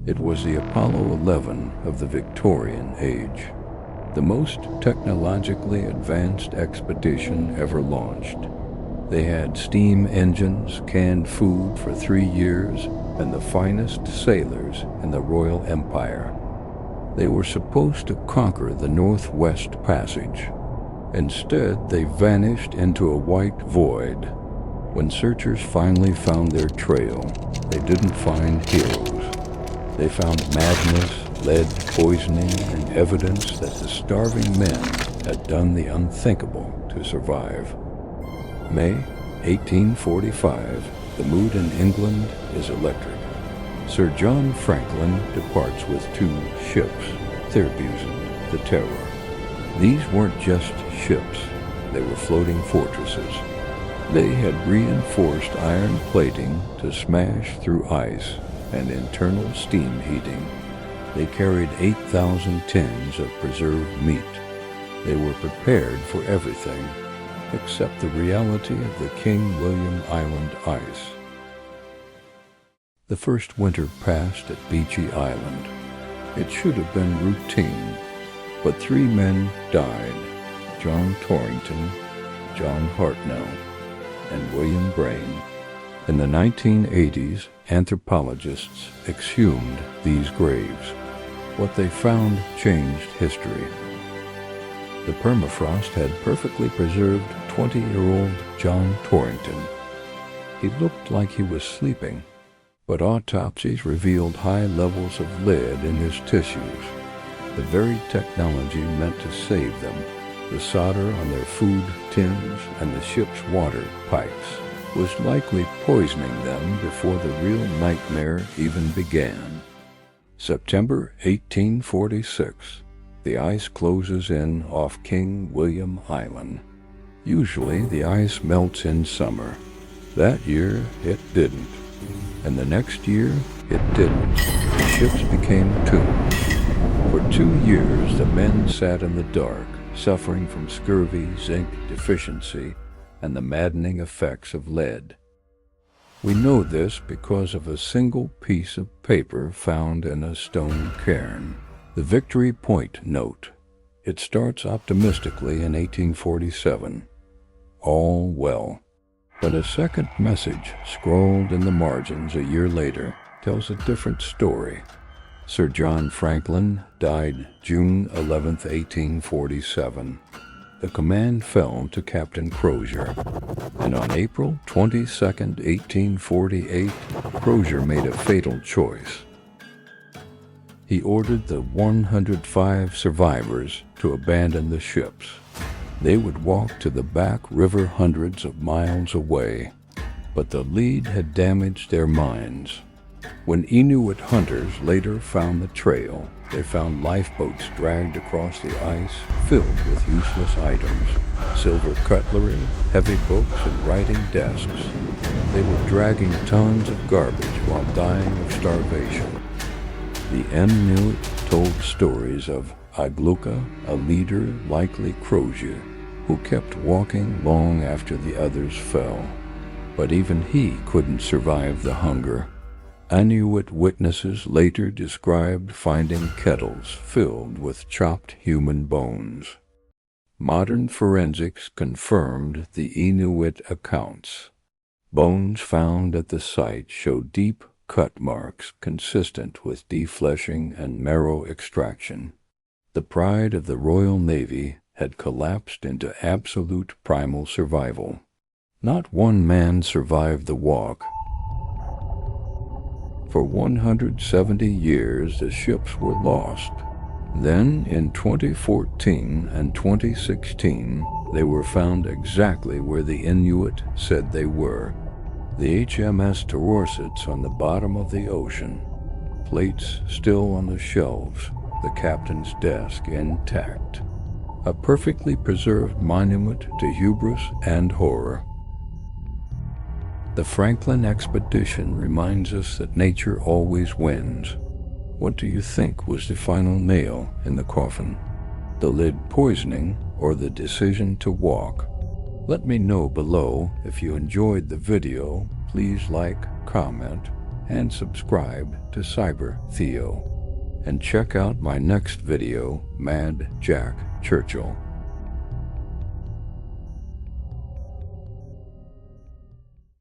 It was the Apollo 11 of the Victorian age, the most technologically advanced expedition ever launched. They had steam engines, canned food for 3 years, and the finest sailors in the Royal Empire. They were supposed to conquer the Northwest Passage. Instead, they vanished into a white void. When searchers finally found their trail, they didn't find heroes. They found madness, lead poisoning, and evidence that the starving men had done the unthinkable to survive. May 1845, the mood in England is electric. Sir John Franklin departs with 2 ships, Erebus and the Terror. These weren't just ships, they were floating fortresses. They had reinforced iron plating to smash through ice and internal steam heating. They carried 8,000 tins of preserved meat. They were prepared for everything except the reality of the King William Island ice. The first winter passed at Beechey Island. It should have been routine, but 3 men died: John Torrington, John Hartnell, and William Brain. In the 1980s, anthropologists exhumed these graves. What they found changed history. The permafrost had perfectly preserved 20-year-old John Torrington. He looked like he was sleeping, but autopsies revealed high levels of lead in his tissues, the very technology meant to save them. The solder on their food tins and the ship's water pipes was likely poisoning them before the real nightmare even began. September 1846. The ice closes in off King William Island. Usually the ice melts in summer. That year it didn't. And the next year it didn't. The ships became tombs. For 2 years the men sat in the dark, suffering from scurvy, zinc deficiency, and the maddening effects of lead. We know this because of a single piece of paper found in a stone cairn. The Victory Point note. It starts optimistically in 1847. All well. But a second message, scrawled in the margins a year later, tells a different story. Sir John Franklin died June 11, 1847. The command fell to Captain Crozier, and on April 22, 1848, Crozier made a fatal choice. He ordered the 105 survivors to abandon the ships. They would walk to the back river hundreds of miles away, but the lead had damaged their minds. When Inuit hunters later found the trail, they found lifeboats dragged across the ice filled with useless items, silver cutlery, heavy books, and writing desks. They were dragging tons of garbage while dying of starvation. The Inuit told stories of Agluka, a leader, likely Crozier, who kept walking long after the others fell. But even he couldn't survive the hunger. Inuit witnesses later described finding kettles filled with chopped human bones. Modern forensics confirmed the Inuit accounts. Bones found at the site show deep cut marks consistent with defleshing and marrow extraction. The pride of the Royal Navy had collapsed into absolute primal survival. Not one man survived the walk. For 170 years, the ships were lost. Then, in 2014 and 2016, they were found exactly where the Inuit said they were. The HMS Terror sits on the bottom of the ocean, plates still on the shelves, the captain's desk intact. A perfectly preserved monument to hubris and horror. The Franklin expedition reminds us that nature always wins. What do you think was the final nail in the coffin? The lead poisoning or the decision to walk? Let me know below. If you enjoyed the video, please like, comment, and subscribe to Cyber-Theo. And check out my next video, Mad Jack Churchill.